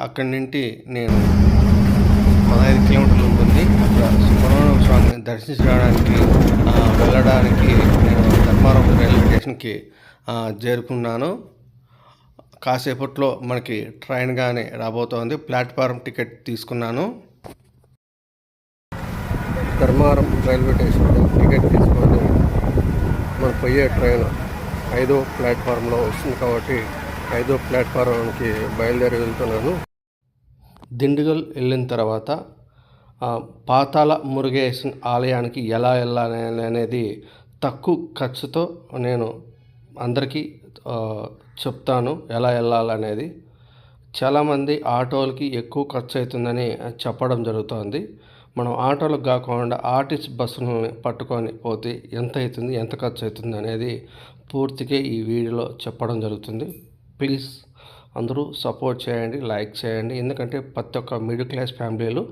అక్కడి నుండి నేను 15 కిలోమీటర్లు ఉంటుంది. అక్కడ సుబ్రహ్మణ్య స్వామిని దర్శించడానికి వెళ్ళడానికి నేను ధర్మారం రైల్వే స్టేషన్కి చేరుకున్నాను. కాసేపట్లో మనకి ట్రైన్ కానీ రాబోతోంది. ప్లాట్ఫారం టికెట్ తీసుకున్నాను. ధర్మారం రైల్వే స్టేషన్లో టికెట్ తీసుకొని మనం పోయే ట్రైన్ 5వ ప్లాట్ఫారంలో వస్తుంది కాబట్టి 5వ ప్లాట్ఫారంకి బయలుదేరి వెళ్తున్నాను. దిండిగల్ వెళ్ళిన తర్వాత పాతాళ మురుగేశన్ ఆలయానికి ఎలా వెళ్ళాలి అనేది తక్కువ ఖర్చుతో నేను అందరికీ చెప్తాను ఎలా వెళ్ళాలనేది. చాలామంది ఆటోలకి ఎక్కువ ఖర్చు అవుతుందని చెప్పడం జరుగుతుంది. మనం ఆటోలకు కాకుండా ఆర్టీసీ బస్సులని పట్టుకొని పోతే ఎంత అవుతుంది, ఎంత ఖర్చు అవుతుంది అనేది పూర్తిగా ఈ వీడియోలో చెప్పడం జరుగుతుంది. ప్లీజ్ అందరూ సపోర్ట్ చేయండి, లైక్ చేయండి. ఎందుకంటే ప్రతి ఒక్క మిడిల్ క్లాస్ ఫ్యామిలీలు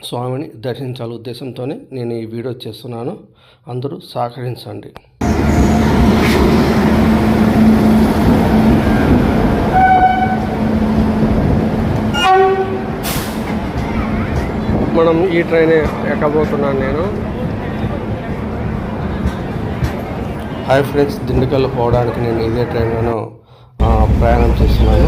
స్వామిని దర్శించాలి ఉద్దేశంతోనే నేను ఈ వీడియో చేస్తున్నాను. అందరూ సహకరించండి. మనం ఈ ట్రైన్ ఎక్కబోతున్నాను నేను. హాయ్ ఫ్రెండ్స్, దిండుకల్ పోవడానికి నేను ఇదే ట్రైన్లో ప్రయాణం చేస్తున్నాను.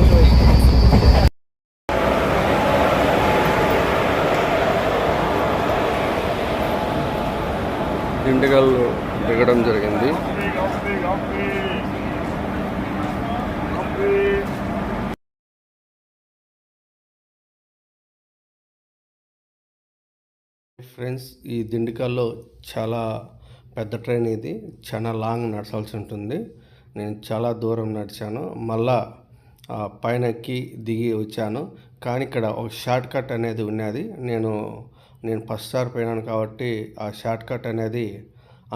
దిండుకల్ దిగడం జరిగింది. ఫ్రెండ్స్, ఈ దిండుకల్లో చాలా పెద్ద ట్రైన్ ఇది. చాలా లాంగ్ నడచాల్సి ఉంటుంది. నేను చాలా దూరం నడిచాను. మళ్ళా పైన ఎక్కి దిగి వచ్చాను. కానీ ఇక్కడ ఒక షార్ట్ కట్ అనేది ఉన్నది. నేను ఫస్ట్ సారి పోయినాను కాబట్టి ఆ షార్ట్ కట్ అనేది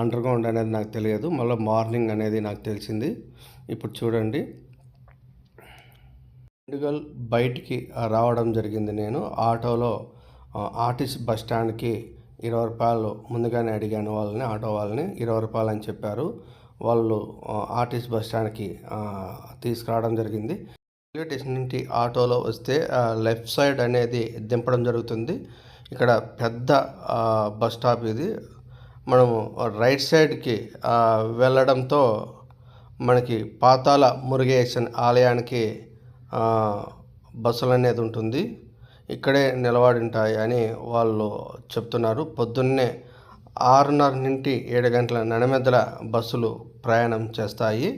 అండర్ గ్రౌండ్ అనేది నాకు తెలియదు. మళ్ళీ మార్నింగ్ అనేది నాకు తెలిసింది. ఇప్పుడు చూడండి, దిండుగల్ బయటికి రావడం జరిగింది. నేను ఆటోలో ఆర్టీసీ బస్ స్టాండ్కి 20 రూపాయలు ముందుగానే అడిగాను వాళ్ళని, ఆటో వాళ్ళని. 20 రూపాయలు అని చెప్పారు. వాళ్ళు ఆర్టీసీ బస్ స్టాండ్కి తీసుకురావడం జరిగింది. రైల్వే స్టేషన్ నుండి ఆటోలో వస్తే లెఫ్ట్ సైడ్ అనేది దింపడం జరుగుతుంది. ఇక్కడ పెద్ద బస్ స్టాప్ ఇది. మనము రైట్ సైడ్కి వెళ్ళడంతో మనకి పాతాళ మురుగేశన్ ఆలయానికి బస్సులు అనేది ఉంటుంది. ఇక్కడే నిలబడి ఉంటాయి అని వాళ్ళు చెప్తున్నారు. పొద్దున్నే 6:30 నుండి 7 గంటల నడిమధ్యల బస్సులు ప్రయాణం చేస్తాయి.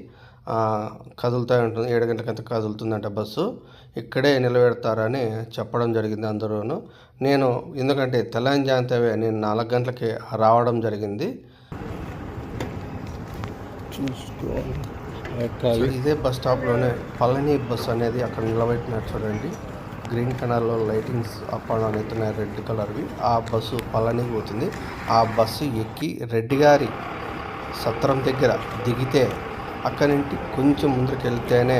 కదులుతూ ఉంటుంది. 7 గంటలకంతా కదులుతుందంట బస్సు. ఇక్కడే నిలబెడతారని చెప్పడం జరిగింది అందరూను. నేను ఎందుకంటే తెలంగాణతవే నేను 4 గంటలకి రావడం జరిగింది. ఇదే బస్ స్టాప్లోనే పళని బస్సు అనేది అక్కడ నిలబెట్టినట్టు చూడండి. గ్రీన్ కలర్లో లైటింగ్స్ అప్ అండ్ డౌన్ అవుతున్నాయి, రెడ్ కలర్వి. ఆ బస్సు పళనికి పోతుంది. ఆ బస్సు ఎక్కి రెడ్డి గారి సత్రం దగ్గర దిగితే అక్కడి నుండి కొంచెం ముందుకు వెళ్తేనే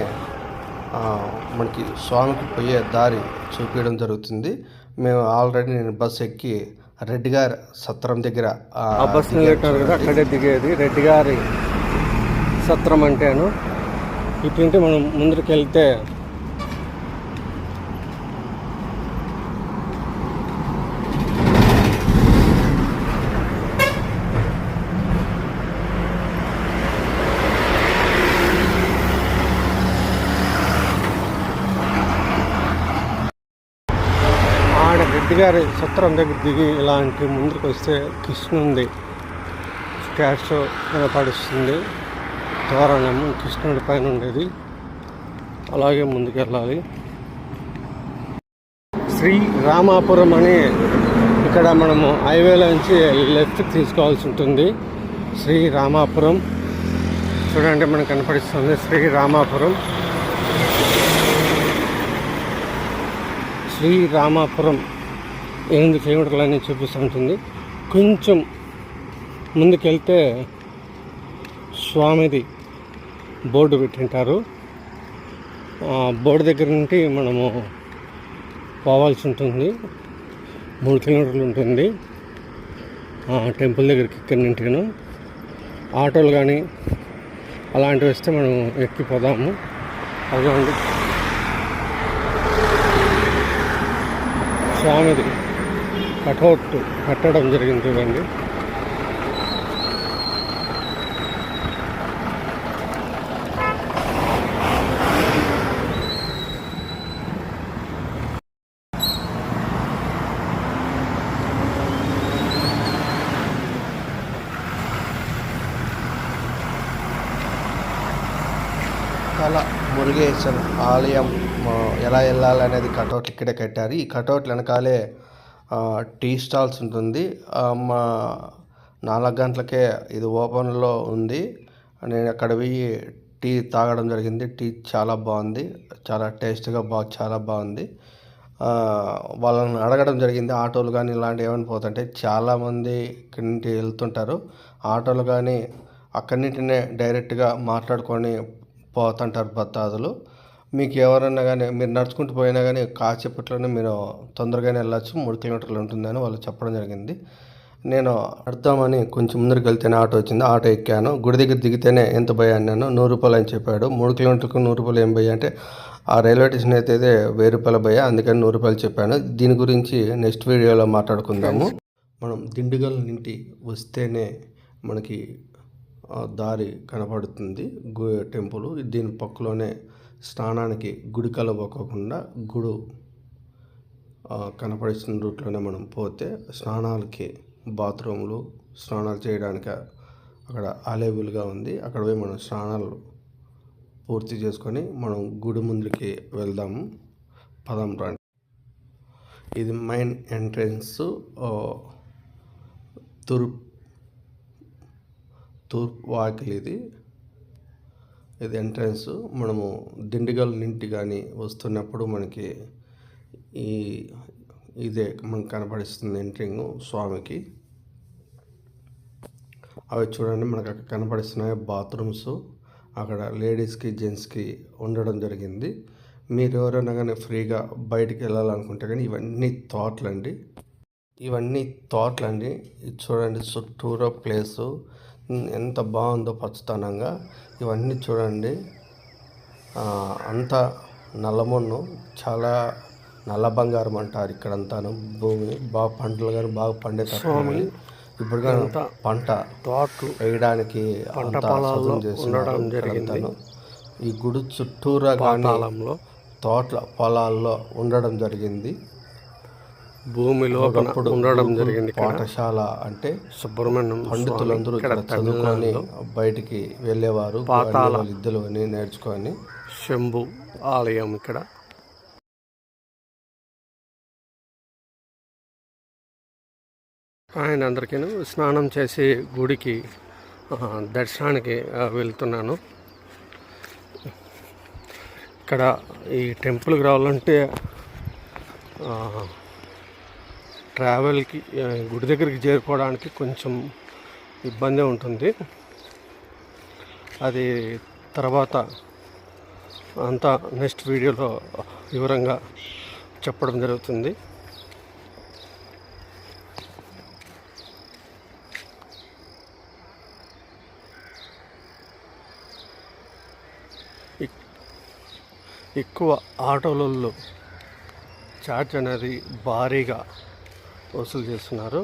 మనకి స్వామికి పోయే దారి చూపించడం జరుగుతుంది. మేము ఆల్రెడీ నేను బస్సు ఎక్కి రెడ్డి గారి సత్రం దగ్గర ఆ బస్సు కదా అక్కడే దిగేది. రెడ్డి గారి సత్రం అంటేను. ఇటుంటే మనం ముందుకు వెళ్తే రెడ్డి గారి సత్రం దగ్గర దిగి ఇలాంటి ముందుకు వస్తే కృష్ణుడి స్టాచ్యూ కనపడుస్తుంది. తోరణం కృష్ణుడి పైన ఉండేది. అలాగే ముందుకు వెళ్ళాలి. శ్రీ రామాపురం అని ఇక్కడ మనము హైవేలో నుంచి లెఫ్ట్కి తీసుకోవాల్సి ఉంటుంది. శ్రీ రామాపురం చూడండి మనకు కనపడిస్తుంది. శ్రీ రామాపురం శ్రీ రామాపురం 8 కిలోమీటర్లు అనేది చూపిస్తుంటుంది. కొంచెం ముందుకెళ్తే స్వామిది బోర్డు పెట్టింటారు. బోర్డు దగ్గర నుండి మనము పోవాల్సి ఉంటుంది. 3 కిలోమీటర్లు ఉంటుంది టెంపుల్ దగ్గరికి. ఇక్కడి నుండి ఆటోలు కానీ అలాంటివి వస్తే మనం ఎక్కిపోదాము. అదిగోండి స్వామిది కటౌట్ కట్టడం జరిగింది చూడండి. చాలా మురుగేశ్వర ఆలయం ఎలా వెళ్ళాలనేది కటౌట్ ఇక్కడే కట్టారు. ఈ కటౌట్ వెనకాలే టీ స్టాల్స్ ఉంటుంది. మా 4 గంటలకే ఇది ఓపెన్లో ఉంది. నేను అక్కడ పోయి టీ తాగడం జరిగింది. టీ చాలా బాగుంది, చాలా టేస్ట్గా చాలా బాగుంది. వాళ్ళని అడగడం జరిగింది ఆటోలు కానీ ఇలాంటివి ఏమైనా పోతుంటే. చాలామంది ఇక్కడి నుండి వెళ్తుంటారు. ఆటోలు కానీ అక్కడి నుండినే డైరెక్ట్గా మాట్లాడుకొని పోతుంటారు భక్తాదులు. మీకు ఎవరన్నా కానీ మీరు నడుచుకుంటూ పోయినా కానీ కాసేపట్లోనే మీరు తొందరగానే వెళ్ళచ్చు. 3 కిలోమీటర్లు ఉంటుందని వాళ్ళు చెప్పడం జరిగింది. నేను అర్థమని కొంచెం ముందరికి వెళ్తేనే ఆటో వచ్చింది. ఆటో ఎక్కాను. గుడి దగ్గర దిగితేనే ఎంత భయ అన్నాను. 100 రూపాయలు అని చెప్పాడు. 3 కిలోమీటర్లకు 100 రూపాయలు ఏం భయ అంటే ఆ రైల్వే స్టేషన్ అయితే 1000 రూపాయల భయ, అందుకని 100 రూపాయలు చెప్పాను. దీని గురించి నెక్స్ట్ వీడియోలో మాట్లాడుకుందాము. మనం దిండుగల్ నుండి వస్తేనే మనకి దారి కనపడుతుంది టెంపుల్. దీని పక్కలోనే స్నానానికి గుడి కలవకోకుండా గుడి కనపడిస్తున్న రూట్లోనే మనం పోతే స్నానాలకి బాత్రూమ్లు స్నానాలు చేయడానికి అక్కడ అవైలబుల్గా ఉంది. అక్కడ పోయి మనం స్నానాలు పూర్తి చేసుకొని మనం గుడి ముందుకి వెళ్దాము. పదం రండి. ఇది మెయిన్ ఎంట్రన్స్, తూర్పు వాకిలి. ఇది ఎంట్రన్స్. మనము దిండిగల్ నుండి కానీ వస్తున్నప్పుడు మనకి ఇదే మనకు కనపడిస్తుంది ఎంట్రింగ్ స్వామికి. అవి చూడండి మనకు అక్కడ కనపడిస్తున్నాయి బాత్రూమ్స్. అక్కడ లేడీస్కి జెంట్స్కి ఉండడం జరిగింది. మీరు ఎవరైనా కానీ ఫ్రీగా బయటికి వెళ్ళాలనుకుంటే కానీ ఇవన్నీ తోటలండి. ఇది చూడండి చుట్టూరా ప్లేసు ఎంత బాగుందో పచ్చదనంగా. ఇవన్నీ చూడండి. అంతా నల్లమన్ను, చాలా నల్ల బంగారం అంటారు ఇక్కడంతాను. భూమి బాగా పంటలు కానీ బాగా పండే తక్కువ. ఇప్పుడు కానీ పంట తోటలు వేయడానికి ఉండడం జరిగింది. ఈ గుడి చుట్టూరా కానీ తోటల పొలాల్లో ఉండడం జరిగింది. భూమిలో ఉండడం జరిగింది. పాఠశాల అంటే సుబ్రహ్మణ్యం పండితులందరూ ఇక్కడ చదువుకొని బయటికి వెళ్ళేవారు. విద్యలు అని నేర్చుకొని. శంభు ఆలయం ఇక్కడ. ఆయన అందరికీ స్నానం చేసి గుడికి దర్శనానికి వెళ్తున్నాను. ఇక్కడ ఈ టెంపుల్కి రావాలంటే ట్రావెల్కి గుడి దగ్గరికి చేరుకోవడానికి కొంచెం ఇబ్బంది ఉంటుంది. అది తర్వాత అంతా నెక్స్ట్ వీడియోలో వివరంగా చెప్పడం జరుగుతుంది. ఎక్కువ ఆటోలలో ఛార్జ్ అనేది భారీగా వసూలు చేస్తున్నారు.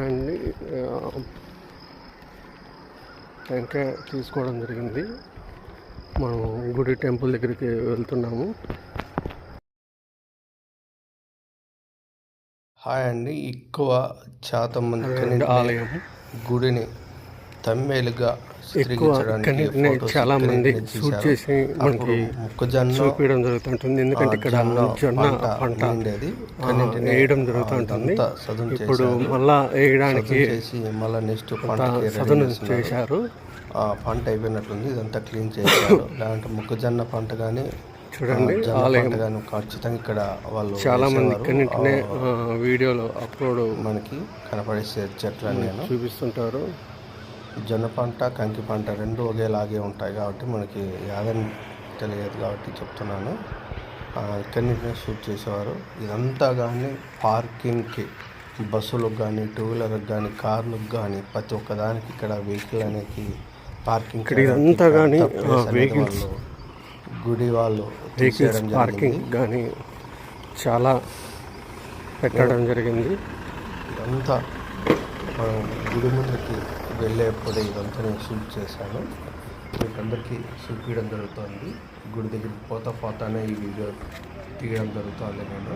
అండ్ టెంకాయ తీసుకోవడం జరిగింది. మనం గుడి టెంపుల్ దగ్గరికి వెళ్తున్నాము. హాయ్ అండి. ఎక్కువ శాతం మంది ఆలయం గుడిని తమ్మేలుగా చాలా మంది షూట్ చేసి మనకి చూపించడం జరుగుతుంటుంది. ఎందుకంటే ఇక్కడ జొన్న పంట వేయడం జరుగుతుంటుంది. ఇప్పుడు మళ్ళా వేయడానికి నెక్స్ట్ సదును చేశారు. పంట అయిపోయినట్లుంది. ఇదంతా క్లీన్ చేశారు. దాంట్లో మొక్కజొన్న పంట కానీ చూడండి ఆలయం ఖచ్చితంగా ఇక్కడ వాళ్ళు చాలా మంది ఇక్కడి వీడియోలో అప్లోడ్ మనకి కనపడే చెట్లని చూపిస్తుంటారు. జొన్న పంట కంకి పంట రెండు ఒకేలాగే ఉంటాయి కాబట్టి మనకి యాదని తెలియదు కాబట్టి చెప్తున్నాను. ఇక్కడి నుంచి షూట్ చేసేవారు. ఇదంతా కానీ పార్కింగ్కి బస్సులకు కానీ టూ వీలర్కి కానీ కార్లకు కానీ ప్రతి ఒక్కదానికి ఇక్కడ వెహికల్ అనేది పార్కింగ్ ఇదంతా కానీ వెహికల్స్ గుడి వాళ్ళు వెహికల్స్ తీసేయడం పార్కింగ్ జరిగింది. కానీ చాలా పెట్టడం జరిగింది. ఇదంతా మనం గుడి ముందుకి వెళ్ళేప్పుడు ఇదంతా నేను షూట్ చేశాను. మీకు అందరికీ చూపించడం జరుగుతుంది. గుడి దగ్గరికి పోతానే ఈ వీడియో తీయడం జరుగుతుంది. నేను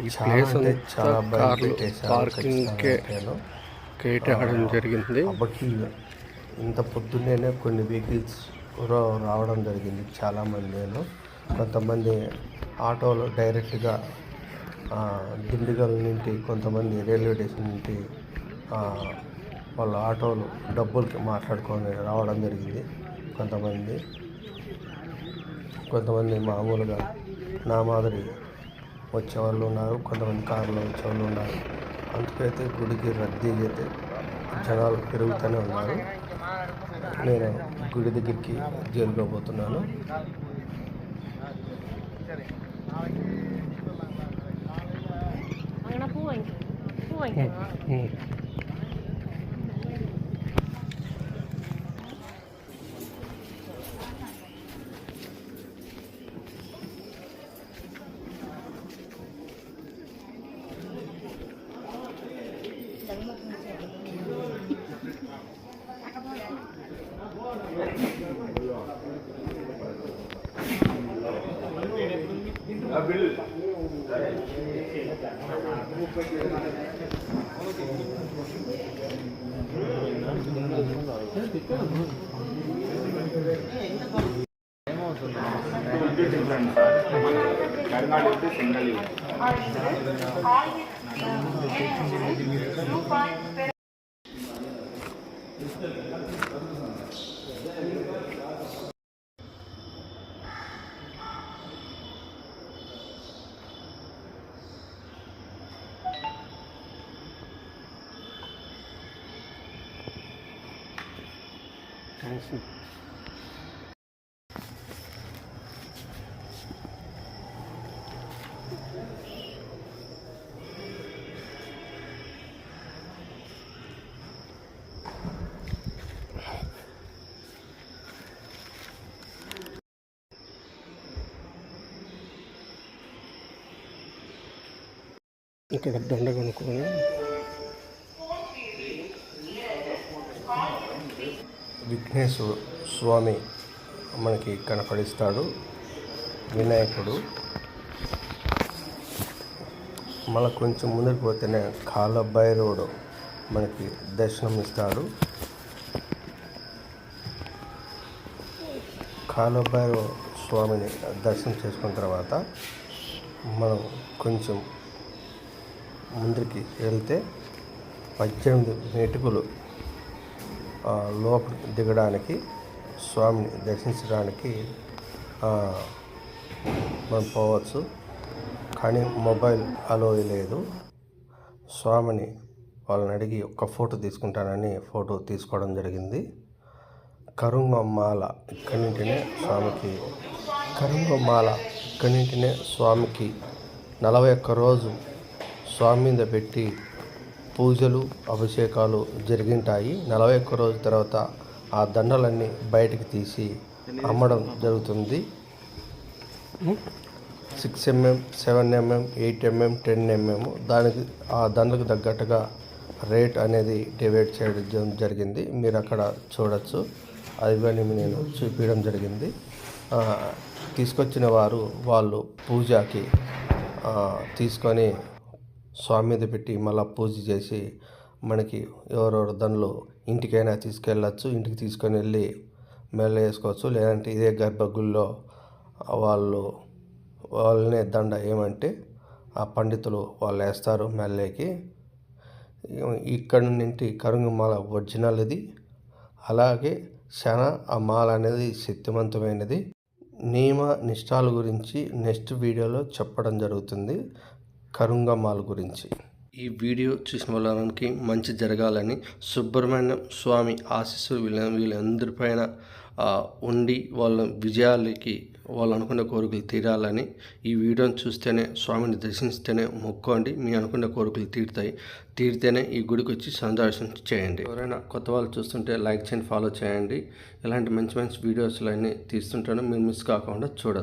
ఈ ప్లేస్ అంటే అంతా చాలా కార్లు పార్కింగ్కే కేటాయడం జరిగింది. కాబట్టి ఇంత పొద్దున్నే కొన్ని వెహికల్స్ కూడా రావడం జరిగింది. చాలామంది కొంతమంది ఆటోలో డైరెక్ట్గా దిండిగల్ నుండి, కొంతమంది రైల్వే స్టేషన్ నుండి వాళ్ళ ఆటోలు డబ్బులకి మాట్లాడుకొని రావడం జరిగింది. కొంతమంది మామూలుగా నా మాదిరి వచ్చేవాళ్ళు ఉన్నారు, కొంతమంది కారులో వచ్చేవాళ్ళు ఉన్నారు. అందుకైతే గుడికి రద్దీ అయితే జనాలు పెరుగుతూనే ఉన్నారు. నేను గుడి దగ్గరికి చేరుకోబోతున్నాను. ఇక్కడ దండ కొనుక్కొని విఘ్నేశ్వర స్వామి మనకి కనపడిస్తాడు, వినాయకుడు. మళ్ళీ కొంచెం ముందుకు పోతేనే కాలభైరవుడు మనకి దర్శనం ఇస్తాడు. కాలభైరవ స్వామిని దర్శనం చేసుకున్న తర్వాత మనం కొంచెం ముందుకి వెళ్తే 18 మెటుకులు లోపలికి దిగడానికి, స్వామిని దర్శించడానికి మనం పోవచ్చు. కానీ మొబైల్ అలో లేదు. స్వామిని వాళ్ళని అడిగి ఒక్క ఫోటో తీసుకుంటానని ఫోటో తీసుకోవడం జరిగింది. కరుంగమాల ఇక్కడి నుంటినే స్వామికి 41 రోజు స్వామి మీద పెట్టి పూజలు అభిషేకాలు జరిగింటాయి. 41 రోజు తర్వాత ఆ దండలన్నీ బయటికి తీసి అమ్మడం జరుగుతుంది. 6 mm, 7 mm, 8 mm, 10 mm దానికి ఆ దండలకు తగ్గట్టుగా రేట్ అనేది డివైడ్ చేయడం జరిగింది. మీరు అక్కడ చూడొచ్చు. అది నేను చూపించడం జరిగింది. తీసుకొచ్చిన వాళ్ళు పూజకి తీసుకొని స్వామి మీద పెట్టి మళ్ళీ పూజ చేసి మనకి ఎవరెవరు దండలు ఇంటికైనా తీసుకెళ్ళచ్చు. ఇంటికి తీసుకొని వెళ్ళి మెల్ల వేసుకోవచ్చు. లేదంటే ఇదే గర్భగుడిలో వాళ్ళనే దండ ఏమంటే ఆ పండితులు వాళ్ళు వేస్తారు మెల్లకి. ఇక్కడ నుండి కరుంగమాల ఒరిజినల్ ఇది. అలాగే చాలా ఆ మాల అనేది శక్తివంతమైనది. నియమ నిష్ఠాల గురించి నెక్స్ట్ వీడియోలో చెప్పడం జరుగుతుంది, కరుంగమాల గురించి. ఈ వీడియో చూసిన వాళ్ళకి మంచి జరగాలని, సుబ్రహ్మణ్యం స్వామి ఆశీస్సులు వీళ్ళందరిపైన ఉండి వాళ్ళ విజయాలకి వాళ్ళు అనుకున్న కోరికలు తీరాలని ఈ వీడియోని చూస్తేనే, స్వామిని దర్శిస్తేనే మొక్కోండి, మీ అనుకున్న కోరికలు తీరితేనే ఈ గుడికి వచ్చి సందర్శన చేయండి. ఎవరైనా కొత్త వాళ్ళు చూస్తుంటే లైక్ చేయండి, ఫాలో చేయండి. ఇలాంటి మంచి మంచి వీడియోస్లు అన్నీ తీస్తుంటాను, మీరు మిస్ కాకుండా చూడొచ్చు.